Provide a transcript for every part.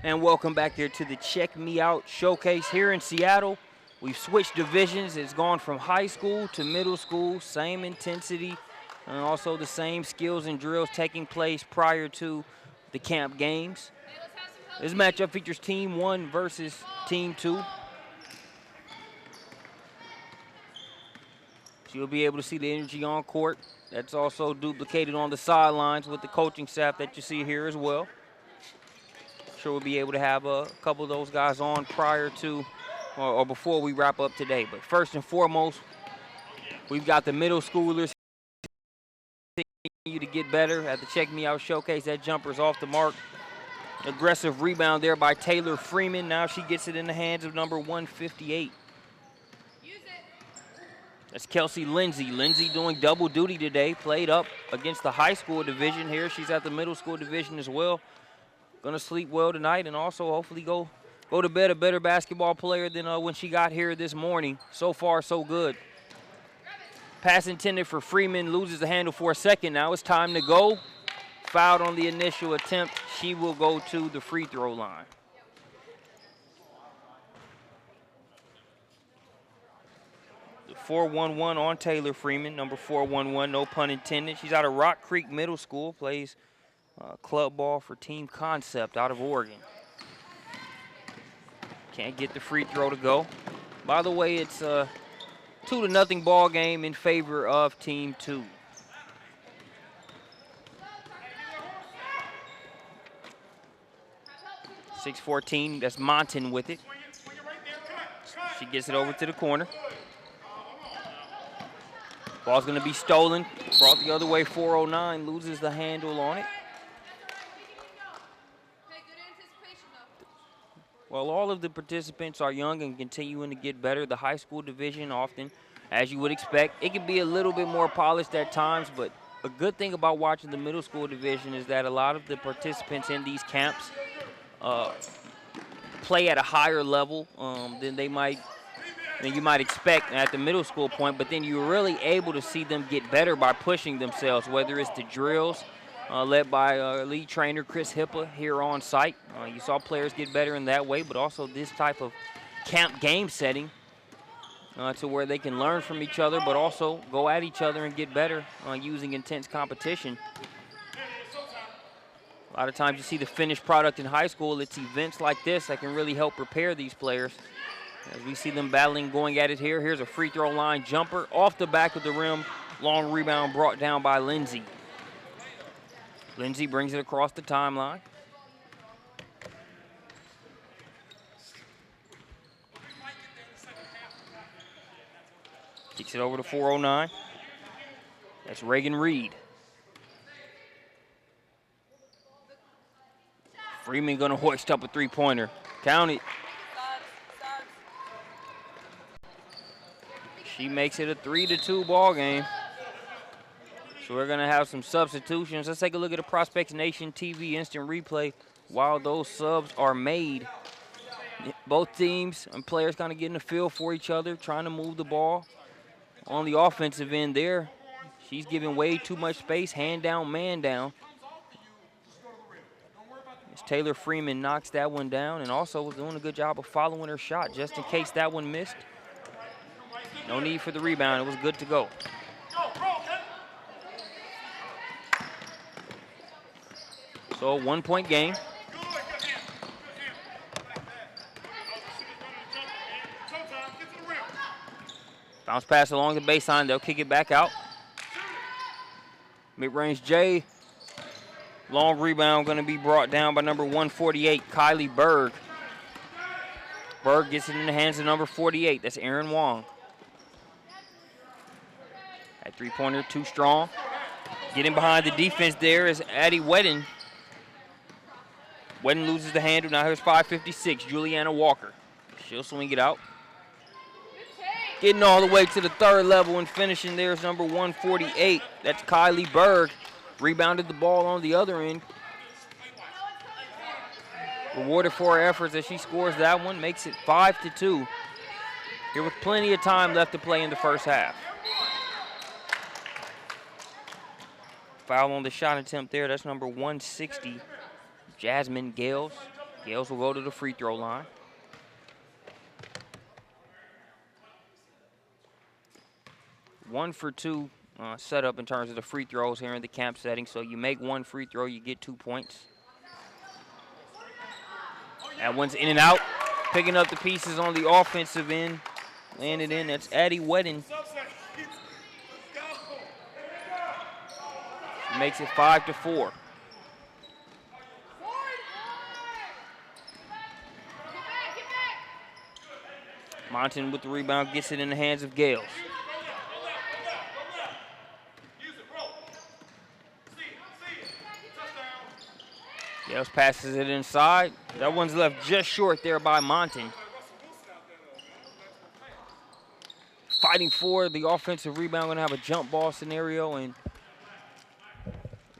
And welcome back here to the Check Me Out Showcase here in Seattle. We've switched divisions. It's gone from high school to middle school, same intensity, and also the same skills and drills taking place prior to the camp games. This matchup features Team 1 versus Team 2. So you'll be able to see the energy on court. That's also duplicated on the sidelines with the coaching staff that you see here as well. Sure we'll be able to have a couple of those guys on prior to or before we wrap up today. But first and foremost, we've got the middle schoolers continue to get better at the Check Me Out Showcase. That jumper's off the mark. Aggressive rebound there by Taylor Freeman. Now she gets it in the hands of number 158. That's Kelsey Lindsay. Lindsay doing double duty today. Played up against the high school division here. She's at the middle school division as well. Gonna sleep well tonight and also hopefully go to bed a better basketball player than when she got here this morning. So far, so good. Pass intended for Freeman, loses the handle for a second. Now it's time to go. Fouled on the initial attempt. She will go to the free throw line. The 4-1-1 on Taylor Freeman, number 4-1-1, no pun intended. She's out of Rock Creek Middle School, plays club ball for Team Concept out of Oregon. Can't get the free throw to go. By the way, it's a 2-0 ball game in favor of Team 2. .614, that's Monton with it. She gets it over to the corner. Ball's gonna be stolen, brought the other way, 409, loses the handle on it. Well, all of the participants are young and continuing to get better. The high school division often, as you would expect, it can be a little bit more polished at times, but a good thing about watching the middle school division is that a lot of the participants in these camps play at a higher level than you might expect at the middle school point, but then you're really able to see them get better by pushing themselves, whether it's the drills, led by lead trainer Chris Hippa here on site. You saw players get better in that way, but also this type of camp game setting to where they can learn from each other, but also go at each other and get better using intense competition. A lot of times you see the finished product in high school. It's events like this that can really help prepare these players. As we see them battling, going at it here. Here's a free throw line jumper off the back of the rim. Long rebound brought down by Lindsay. Lindsay brings it across the timeline. Kicks it over to 409. That's Reagan Reed. Freeman gonna hoist up a three-pointer. Count it. She makes it a 3-2 ball game. So we're gonna have some substitutions. Let's take a look at the Prospects Nation TV instant replay while those subs are made. Both teams and players kind of getting a feel for each other, trying to move the ball. On the offensive end there, she's giving way too much space, hand down, man down. As Taylor Freeman knocks that one down and also was doing a good job of following her shot just in case that one missed. No need for the rebound, it was good to go. So a 1-point game. Bounce pass along the baseline, they'll kick it back out. Mid-range J. Long rebound gonna be brought down by number 148, Kylie Berg. Berg gets it in the hands of number 48, that's Aaron Wong. That three-pointer too strong. Getting behind the defense there is Addie Wedden. Wedden loses the handle, now here's 556, Juliana Walker. She'll swing it out. Getting all the way to the third level and finishing there is number 148. That's Kylie Berg. Rebounded the ball on the other end. Rewarded for her efforts as she scores that one, makes it 5-2. Here with plenty of time left to play in the first half. Foul on the shot attempt there, that's number 160, Jasmine Gales. Gales will go to the free throw line. One for two setup in terms of the free throws here in the camp setting. So you make one free throw, you get 2 points. That one's in and out. Picking up the pieces on the offensive end. Laying it in, that's Addie Wedding. She makes it 5-4. Monton with the rebound, gets it in the hands of Gales. Gales passes it inside. That one's left just short there by Monton. Fighting for the offensive rebound, gonna have a jump ball scenario, and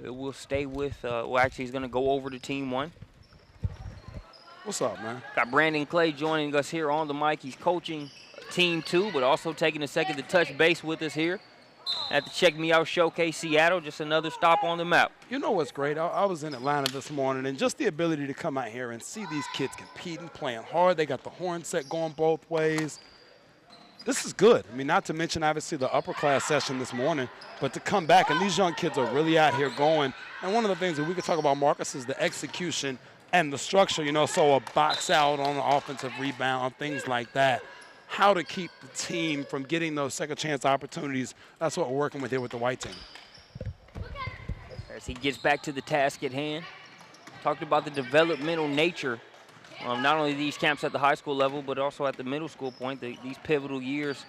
it will stay with, well, actually he's gonna go over to team one. What's up, man? Got Brandon Clay joining us here on the mic. He's coaching team two, but also taking a second to touch base with us here at the Check Me Out Showcase Seattle. Just another stop on the map. You know what's great? I was in Atlanta this morning, and just the ability to come out here and see these kids competing, playing hard. They got the horn set going both ways. This is good. I mean, not to mention, obviously, the upper class session this morning, but to come back, and these young kids are really out here going. And one of the things that we could talk about, Marcus, is the execution and the structure, you know, so a box out on the offensive rebound, things like that. How to keep the team from getting those second chance opportunities. That's what we're working with here with the white team. As he gets back to the task at hand, talked about the developmental nature not only these camps at the high school level, but also at the middle school point, these pivotal years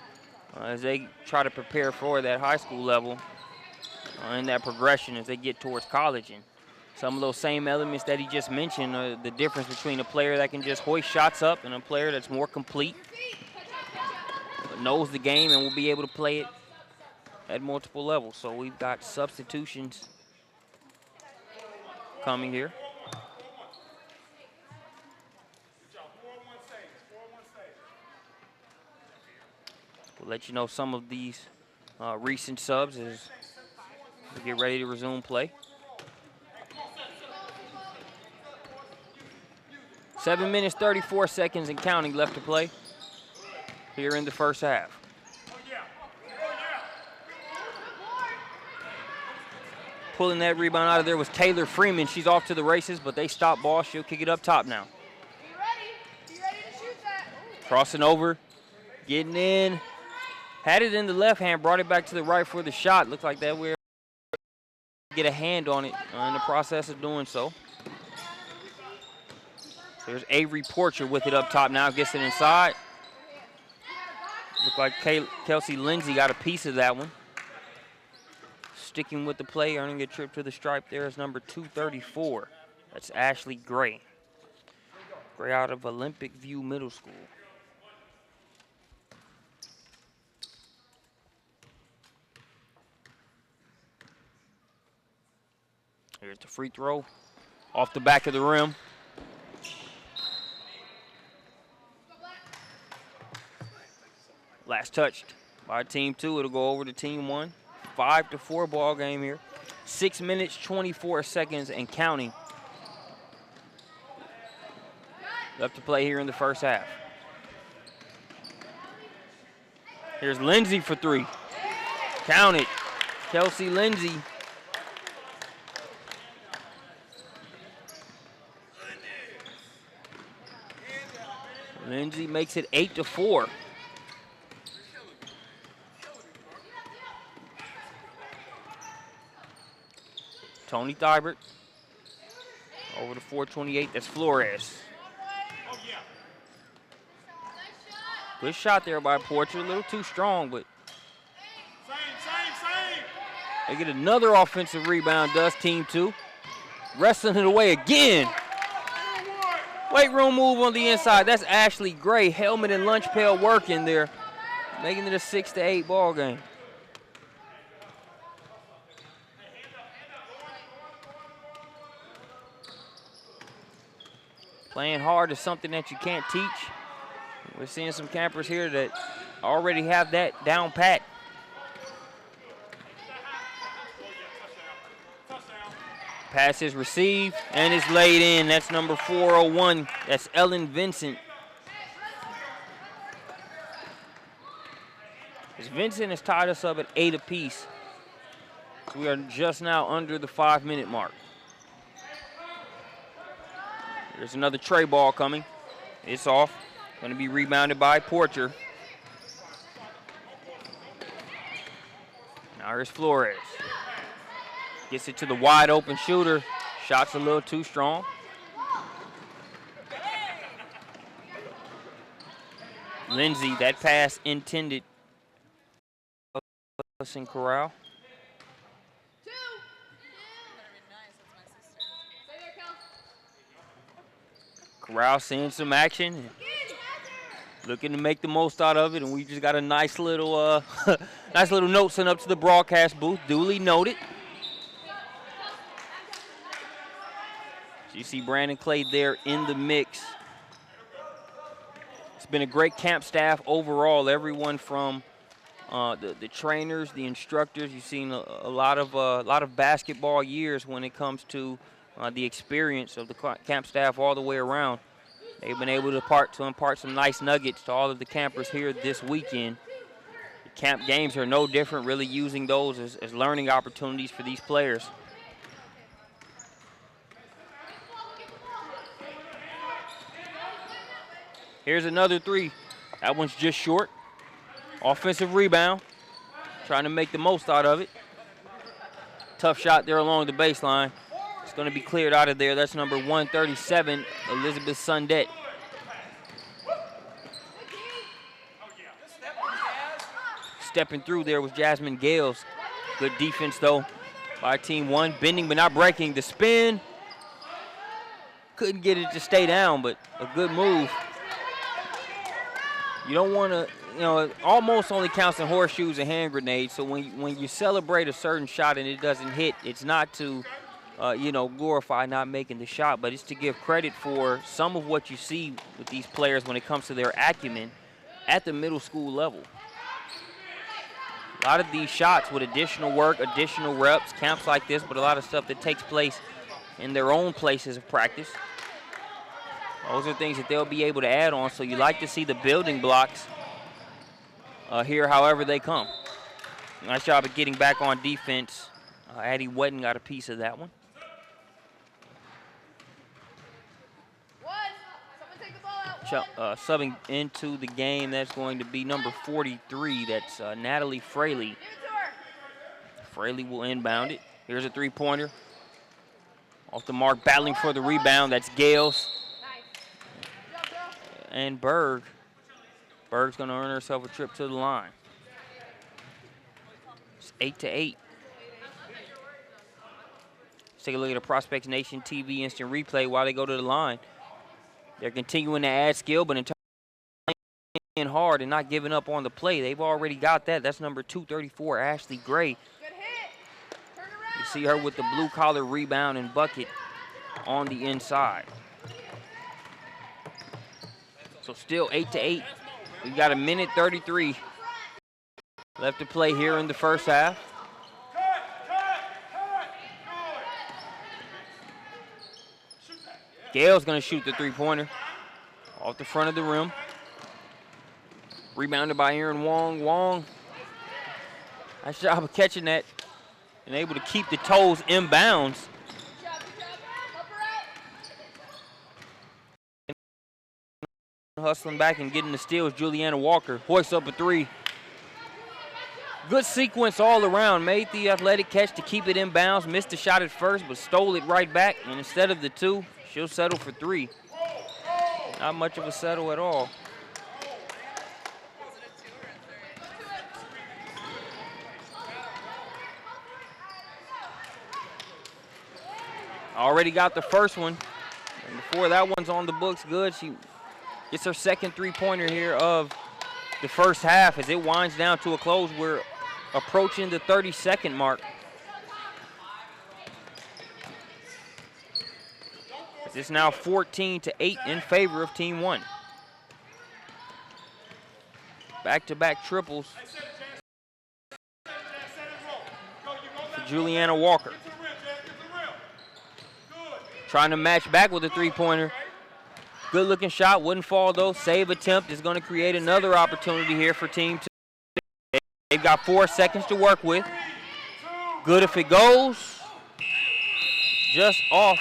as they try to prepare for that high school level and that progression as they get towards college. And some of those same elements that he just mentioned, the difference between a player that can just hoist shots up and a player that's more complete, knows the game and will be able to play it at multiple levels. So we've got substitutions coming here. We'll let you know some of these recent subs as we get ready to resume play. 7 minutes, 34 seconds and counting left to play here in the first half. Pulling that rebound out of there was Taylor Freeman. She's off to the races, but they stop ball. She'll kick it up top now. Be ready to shoot that. Crossing over, getting in. Had it in the left hand, brought it back to the right for the shot. Looked like that we're get a hand on it in the process of doing so. There's Avery Porcher with it up top now, gets it inside. Looked like Kelsey Lindsay got a piece of that one. Sticking with the play, earning a trip to the stripe there is number 234. That's Ashley Gray. Gray out of Olympic View Middle School. Here's the free throw off the back of the rim. Last touched by team two. It'll go over to team one. 5-4 ball game here. 6 minutes, 24 seconds and counting left to play here in the first half. Here's Lindsay for three. Count it. Kelsey Lindsay. Lindsay makes it 8-4. Tony Thibert over to 428. That's Flores. Good shot there by Porcher. A little too strong, but they get another offensive rebound, does team two. Wrestling it away again. Weight room move on the inside. That's Ashley Gray. Helmet and lunch pail working there, making it a 6-8 ball game. Playing hard is something that you can't teach. We're seeing some campers here that already have that down pat. Pass is received and is laid in. That's number 401. That's Ellen Vincent. As Vincent has tied us up at 8 apiece. We are just now under the 5-minute mark. There's another tray ball coming. It's off. Going to be rebounded by Porcher. Now here's Flores. Gets it to the wide open shooter. Shot's a little too strong. Lindsay, that pass intended. In Corral. Corral seeing some action. Looking to make the most out of it, and we just got a nice little nice little note sent up to the broadcast booth. Duly noted. So you see Brandon Clay there in the mix. It's been a great camp staff overall. Everyone from the trainers, the instructors. You've seen a lot of basketball years when it comes to the experience of the camp staff all the way around. They've been able to impart some nice nuggets to all of the campers here this weekend. The camp games are no different, really using those as learning opportunities for these players. Here's another three. That one's just short. Offensive rebound. Trying to make the most out of it. Tough shot there along the baseline. It's going to be cleared out of there. That's number 137, Elizabeth Sundette. Stepping through there was Jasmine Gales. Good defense, though, by Team 1. Bending but not breaking. The spin. Couldn't get it to stay down, but a good move. You don't want to, it almost only counts in horseshoes and hand grenades. So when you celebrate a certain shot and it doesn't hit, it's not to, glorify not making the shot, but it's to give credit for some of what you see with these players when it comes to their acumen at the middle school level. A lot of these shots with additional work, additional reps, camps like this, but a lot of stuff that takes place in their own places of practice. Those are things that they'll be able to add on, so you like to see the building blocks here however they come. Nice job of getting back on defense. Addie Wetton got a piece of that one. Subbing into the game, that's going to be number 43. That's Natalie Fraley. Fraley will inbound it. Here's a three-pointer. Off the mark, battling for the rebound. That's Gales. And Berg. Berg's going to earn herself a trip to the line. It's 8-8. Let's take a look at the Prospects Nation TV instant replay while they go to the line. They're continuing to add skill, but in terms of playing hard and not giving up on the play, they've already got that. That's number 234, Ashley Gray. You see her with the blue-collar rebound and bucket on the inside. So still 8-8. We've got 1:33 left to play here in the first half. Gale's going to shoot the three-pointer off the front of the rim. Rebounded by Erin Wong. Wong, nice job of catching that and able to keep the toes inbounds. Hustling back and getting the steals, Juliana Walker hoists up a three. Good sequence all around. Made the athletic catch to keep it inbounds. Missed the shot at first, but stole it right back. And instead of the two, she'll settle for three. Not much of a settle at all. Already got the first one. And before that one's on the books good, she gets her second three-pointer here of the first half as it winds down to a close. We're approaching the 30-second mark. It's now 14-8 in favor of Team 1. Back-to-back triples for Juliana Walker. Trying to match back with a three-pointer. Good looking shot, wouldn't fall though. Save attempt is going to create another opportunity here for Team 2. They've got 4 seconds to work with. Good if it goes. Just off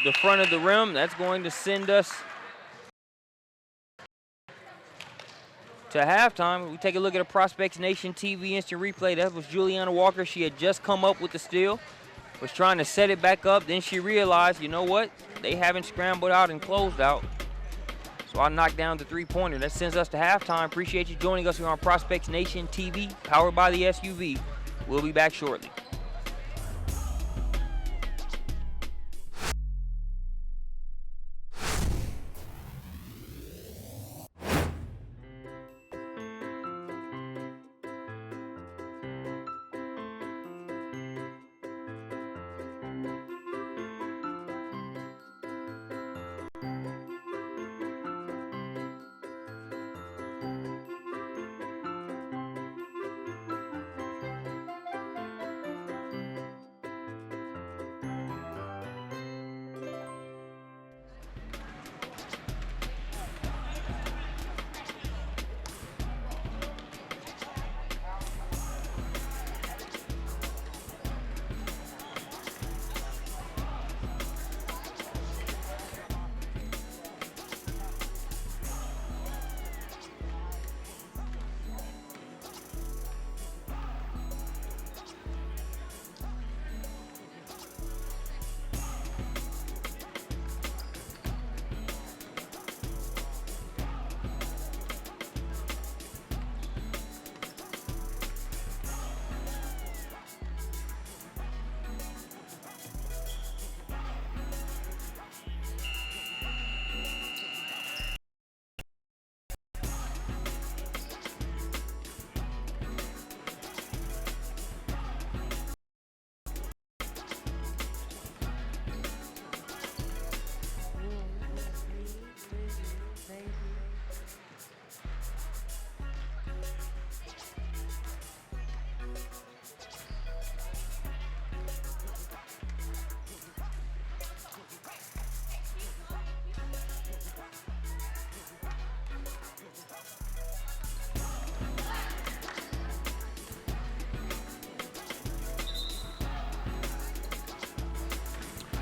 the front of the rim. That's going to send us to halftime. We take a look at a Prospects Nation TV instant replay. That was Juliana Walker. She had just come up with the steal. Was trying to set it back up. Then she realized, you know what? They haven't scrambled out and closed out. So I knocked down the three-pointer. That sends us to halftime. Appreciate you joining us here on Prospects Nation TV, powered by the SUV. We'll be back shortly.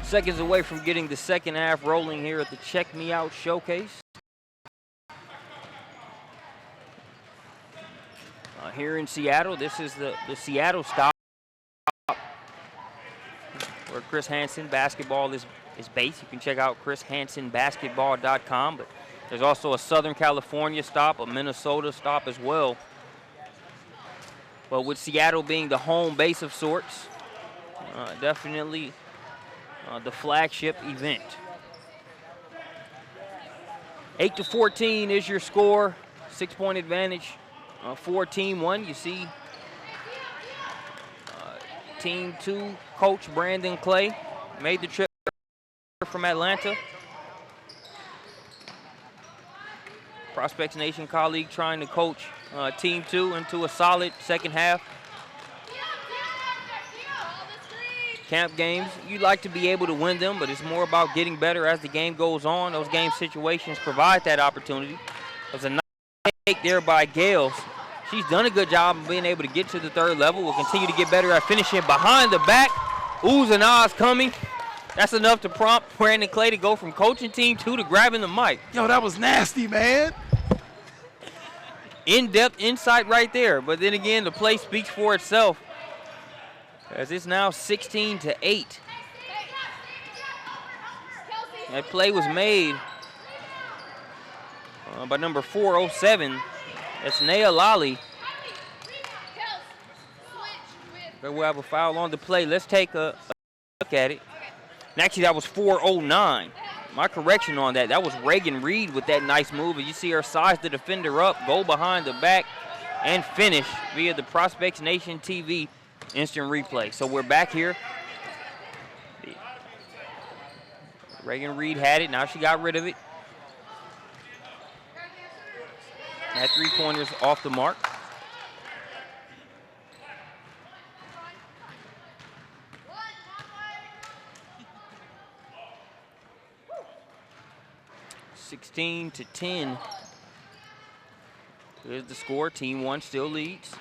Seconds away from getting the second half rolling here at the Check Me Out Showcase. Here in Seattle, this is the Seattle stop where Chris Hansen basketball is based. You can check out chrishansenbasketball.com, but there's also a Southern California stop, a Minnesota stop as well. But with Seattle being the home base of sorts, definitely the flagship event. 8-14 is your score. 6-point advantage for Team 1. You see Team 2 coach Brandon Clay made the trip from Atlanta. Prospects Nation colleague trying to coach Team 2 into a solid second half. Camp games, you'd like to be able to win them, but it's more about getting better as the game goes on. Those game situations provide that opportunity. There's a nice take there by Gales. She's done a good job of being able to get to the third level. Will continue to get better at finishing behind the back. Oohs and ahs coming. That's enough to prompt Brandon Clay to go from coaching Team 2 to grabbing the mic. Yo, that was nasty, man. In-depth insight right there. But then again, the play speaks for itself, as it's now 16-8. That play was made by number 407. That's Naya Lally. We'll have a foul on the play. Let's take a look at it. And actually, that was 409. My correction on that. That was Reagan Reed with that nice move. And you see her size the defender up, go behind the back, and finish via the Prospects Nation TV instant replay. So we're back here. Reagan Reed had it. Now she got rid of it. That three-pointer's off the mark. 16-10. Here's the score. Team 1 still leads.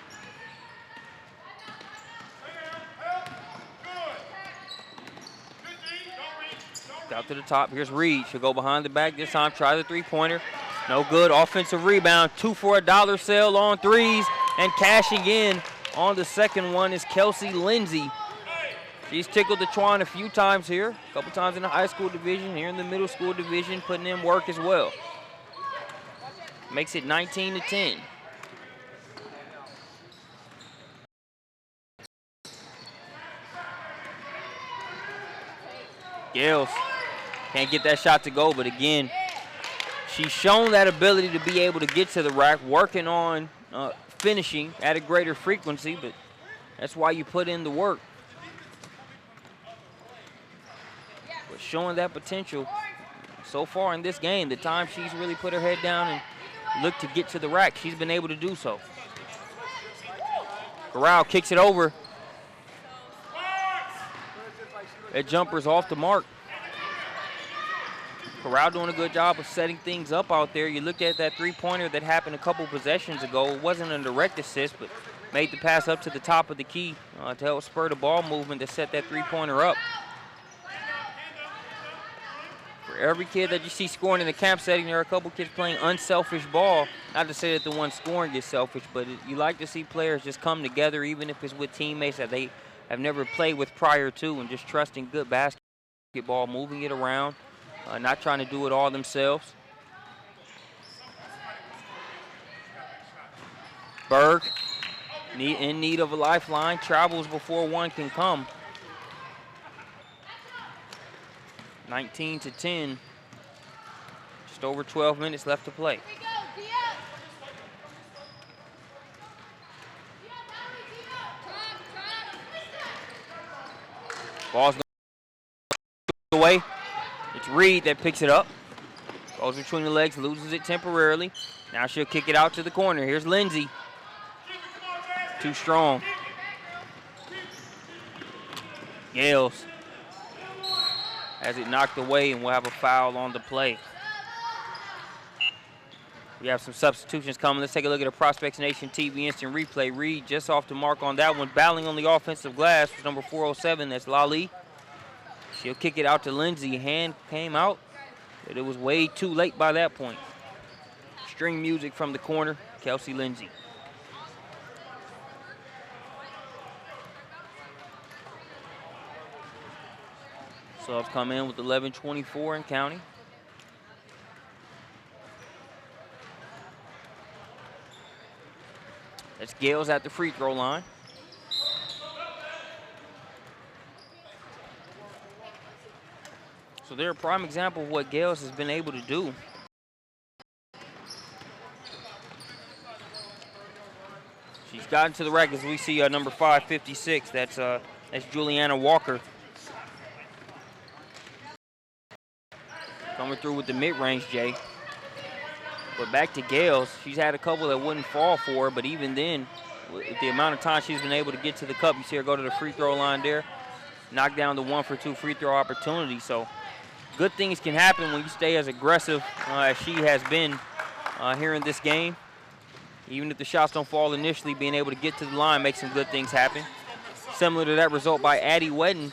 Out to the top. Here's Reed. She'll go behind the back this time. Try the three-pointer. No good. Offensive rebound. 2 for $1 sale on threes. And cashing in on the second one is Kelsey Lindsay. She's tickled the twine a few times here. A couple times in the high school division. Here in the middle school division. Putting in work as well. Makes it 19-10. Gales can't get that shot to go, but again, she's shown that ability to be able to get to the rack, working on finishing at a greater frequency, but that's why you put in the work. But showing that potential so far in this game, the time she's really put her head down and looked to get to the rack, she's been able to do so. Corral kicks it over. That jumper's off the mark. Corral doing a good job of setting things up out there. You looked at that three-pointer that happened a couple possessions ago. It wasn't a direct assist, but made the pass up to the top of the key to help spur the ball movement to set that three-pointer up. For every kid that you see scoring in the camp setting, there are a couple kids playing unselfish ball. Not to say that the one scoring is selfish, but you like to see players just come together, even if it's with teammates that they have never played with prior to, and just trusting good basketball, moving it around, not trying to do it all themselves. Berg, in need of a lifeline, travels before one can come. 19-10. Just over 12 minutes left to play. Ball's away. It's Reed that picks it up. Goes between the legs, loses it temporarily. Now she'll kick it out to the corner. Here's Lindsay. Too strong. Gales has it knocked away, and we'll have a foul on the play. We have some substitutions coming. Let's take a look at a Prospects Nation TV instant replay. Reed just off the mark on that one. Battling on the offensive glass was number 407. That's Lali. She'll kick it out to Lindsay. Hand came out, but it was way too late by that point. String music from the corner, Kelsey Lindsay. Subs come in with 11:24 and counting. That's Gales at the free throw line. So they're a prime example of what Gales has been able to do. She's gotten to the rack as we see number 556. That's Juliana Walker. Coming through with the mid-range, Jay. But back to Gales, she's had a couple that wouldn't fall for her, but even then, with the amount of time she's been able to get to the cup, you see her go to the free throw line there, knock down the 1-for-2 free throw opportunity. So good things can happen when you stay as aggressive as she has been here in this game. Even if the shots don't fall initially, being able to get to the line makes some good things happen. Similar to that result by Addie Wedden,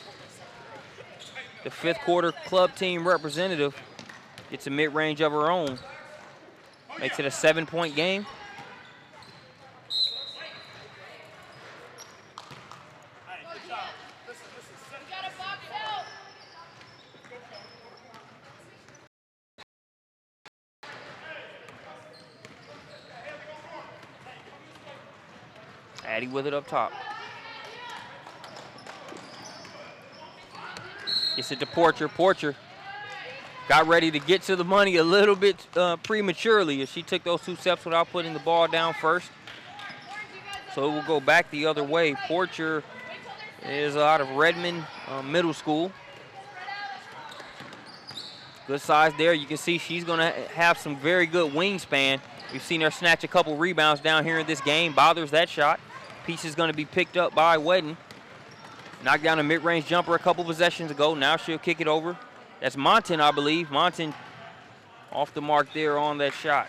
the fifth quarter club team representative, gets a mid-range of her own. Makes it a 7-point game. Addie with it up top. Gets it to Porcher. Porcher got ready to get to the money a little bit prematurely as she took those 2 steps without putting the ball down first. So it will go back the other way. Porcher is out of Redmond Middle School. Good size there. You can see she's going to have some very good wingspan. We've seen her snatch a couple rebounds down here in this game. Bothers that shot. Piece is going to be picked up by Wedden. Knocked down a mid-range jumper a couple possessions ago. Now she'll kick it over. That's Monton, I believe. Monton Off the mark there on that shot.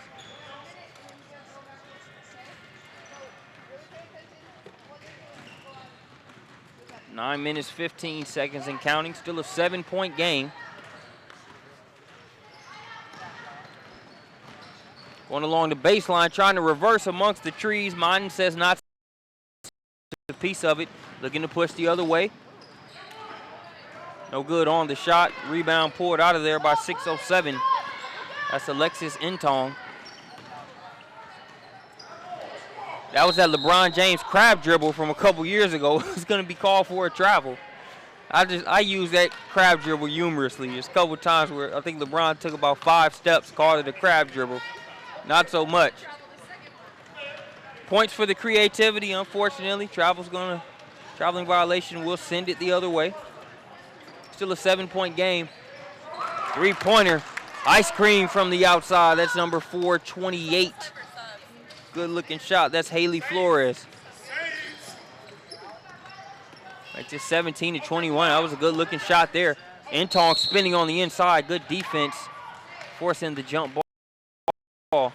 Nine minutes, 15 seconds and counting. Still a 7-point game. Going along the baseline, trying to reverse amongst the trees. Martin says not a piece of it. Looking to push the other way. No good on the shot. Rebound pulled out of there by 6:07. That's Alexis Intong. That was that LeBron James crab dribble from a couple years ago. It's going to be called for a travel. I use that crab dribble humorously. There's a couple times where I think LeBron took about 5 steps, called it a crab dribble. Not so much. Points for the creativity, unfortunately. Traveling violation will send it the other way. Still a 7-point game. Three-pointer. Ice cream from the outside. That's number 428. Good-looking shot. That's Haley Flores. Like just 17-21. That was a good-looking shot there. Intong spinning on the inside. Good defense. Forcing the jump ball.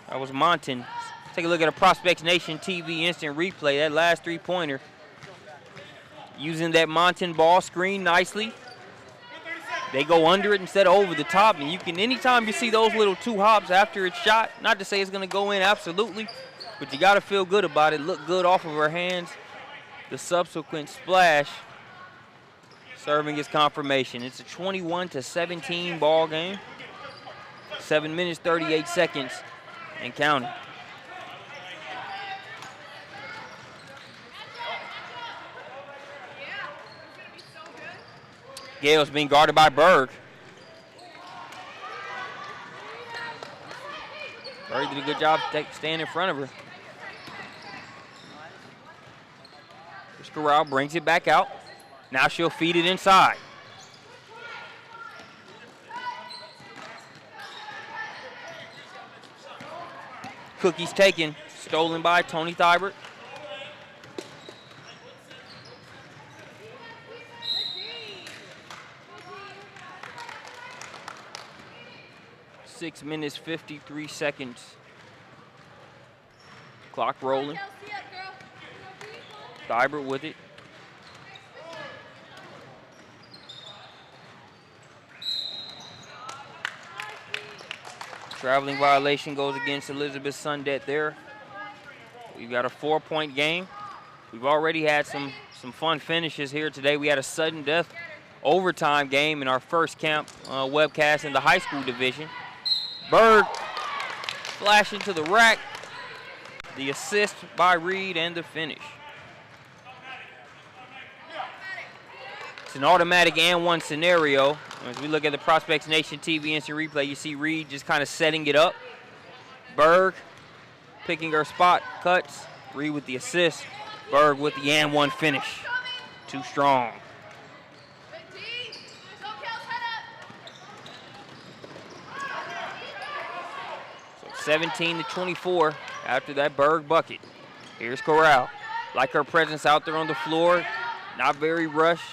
That was Monton. Take a look at a Prospects Nation TV instant replay. That last three-pointer. Using that Monton ball screen nicely. They go under it instead of over the top. And you can, anytime you see those little 2 hops after it's shot, not to say it's going to go in absolutely, but you got to feel good about it. Look good off of her hands. The subsequent splash serving as confirmation. It's a 21-17 ball game. 7 minutes, 38 seconds and counting. Gale's being guarded by Berg. Berg did a good job staying in front of her. Corral brings it back out. Now she'll feed it inside. Cookies taken, stolen by Tony Thibert. Six minutes, 53 seconds. Clock rolling. Thibert with it. Traveling violation goes against Elizabeth Sundet there. We've got a 4-point game. We've already had some fun finishes here today. We had a sudden death overtime game in our first camp webcast in the high school division. Berg flashing to the rack. The assist by Reed and the finish. It's an automatic and one scenario. As we look at the Prospects Nation TV instant replay, you see Reed just kind of setting it up. Berg picking her spot, cuts. Reed with the assist. Berg with the and one finish. Too strong. 17-24 after that Berg bucket. Here's Corral. Like her presence out there on the floor. Not very rushed.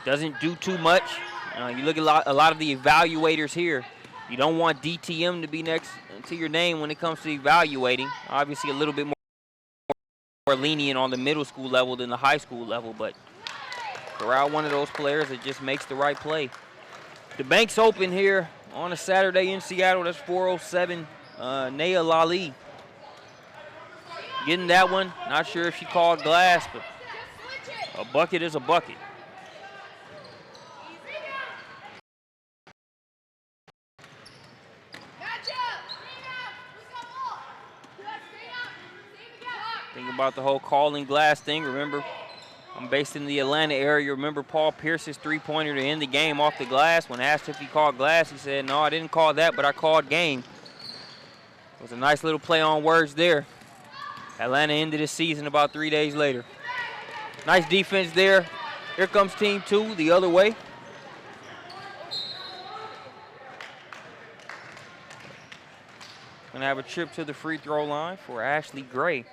Doesn't do too much. You look at a lot of the evaluators here. You don't want DTM to be next to your name when it comes to evaluating. Obviously a little bit more lenient on the middle school level than the high school level, but Corral, one of those players that just makes the right play. The bank's open here on a Saturday in Seattle. That's 407 Naya Lali. Getting that one. Not sure if she called glass, but a bucket is a bucket. Think about the whole calling glass thing. Remember, I'm based in the Atlanta area. Remember Paul Pierce's three-pointer to end the game off the glass? When asked if he called glass, he said, no, I didn't call that, but I called game. It was a nice little play on words there. Atlanta ended the season about 3 days later. Nice defense there. Here comes team 2 the other way. Gonna have a trip to the free throw line for Ashley Gray.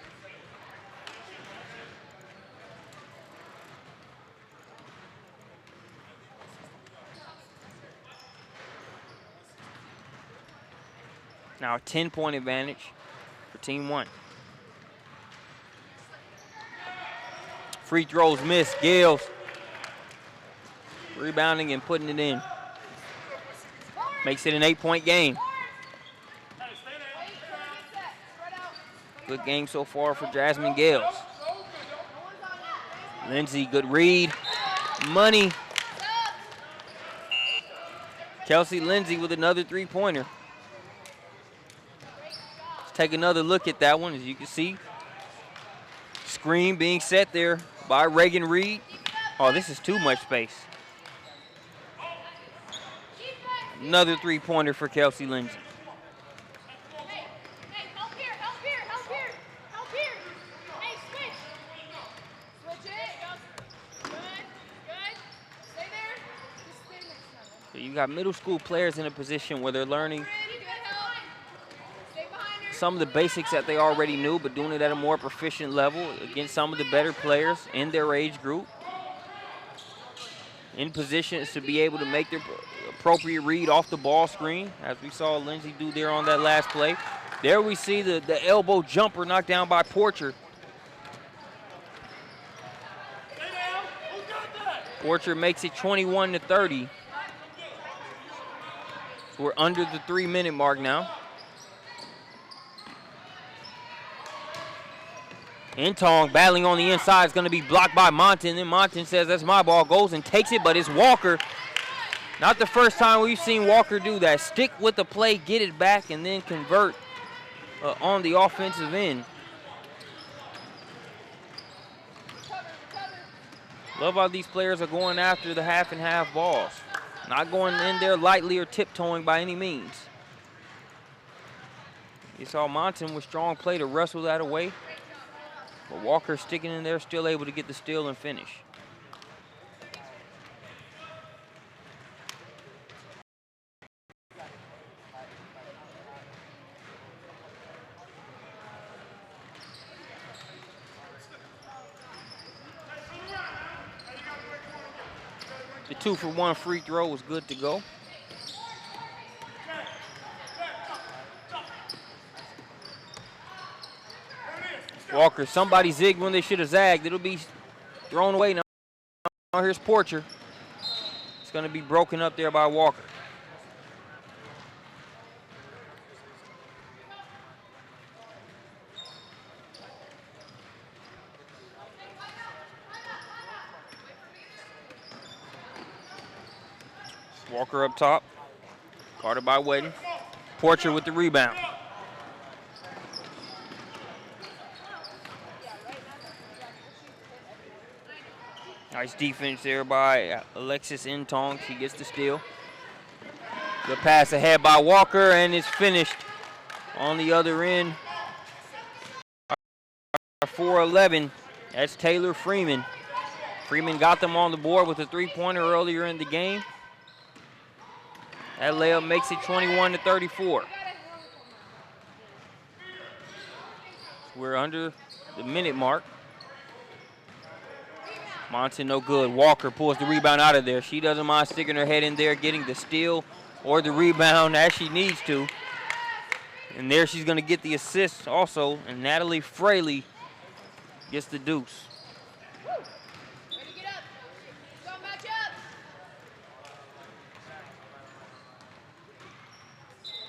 Now a 10-point advantage for Team 1. Free throws missed. Gales rebounding and putting it in. Makes it an 8-point game. Good game so far for Jasmine Gales. Lindsay, good read. Money. Kelsey Lindsay with another three-pointer. Let's take another look at that one. As you can see, screen being set there by Reagan Reed. Oh, this is too much space. Another three-pointer for Kelsey Lindsay. Hey, help here, help here, help here, help here. Hey, switch. Switch it. Good, good. Stay there. Just stay next to them. So you got middle school players in a position where they're learning Good help. Stay behind her. some of the basics that they already knew, but doing it at a more proficient level against some of the better players in their age group. In positions to be able to make their appropriate read off the ball screen, as we saw Lindsay do there on that last play. There we see the elbow jumper knocked down by Porcher. Porcher makes it 21-30. So we're under the 3-minute mark now. Intong battling on the inside is going to be blocked by Monton. Then Monton says, that's my ball, goes and takes it, but it's Walker. Not the first time we've seen Walker do that. Stick with the play, get it back, and then convert on the offensive end. Love how these players are going after the half-and-half balls. Not going in there lightly or tiptoeing by any means. You saw Monton with strong play to wrestle that away. But Walker sticking in there, still able to get the steal and finish. The 2-for-1 free throw was good to go. Walker, somebody zigged when they should have zagged. It'll be thrown away now. Now here's Porcher. It's going to be broken up there by Walker. Walker up top. Guarded by Wetton. Porcher with the rebound. Nice defense there by Alexis Intong. She gets the steal. Good pass ahead by Walker, and it's finished on the other end. 4-11. That's Taylor Freeman. Freeman got them on the board with a three-pointer earlier in the game. That layup makes it 21-34. We're under the minute mark. Monson no good. Walker pulls the rebound out of there. She doesn't mind sticking her head in there, getting the steal or the rebound as she needs to. And there she's going to get the assist also. And Natalie Fraley gets the deuce. Ready to get up. Go match up.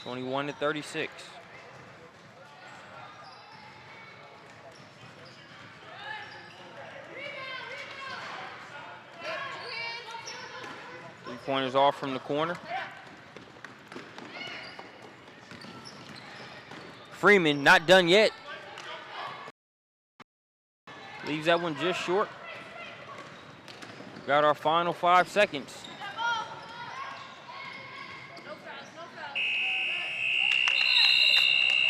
21-36. Three-pointers off from the corner. Freeman not done yet. Leaves that one just short. Got our final 5 seconds.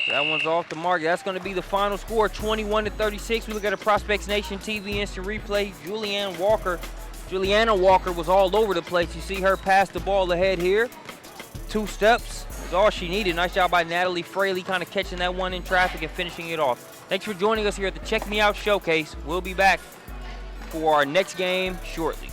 That one's off the mark. That's going to be the final score, 21-36. We look at a Prospects Nation TV instant replay. Juliana Walker was all over the place. You see her pass the ball ahead here. 2 steps is all she needed. Nice job by Natalie Fraley kind of catching that one in traffic and finishing it off. Thanks for joining us here at the Check Me Out Showcase. We'll be back for our next game shortly.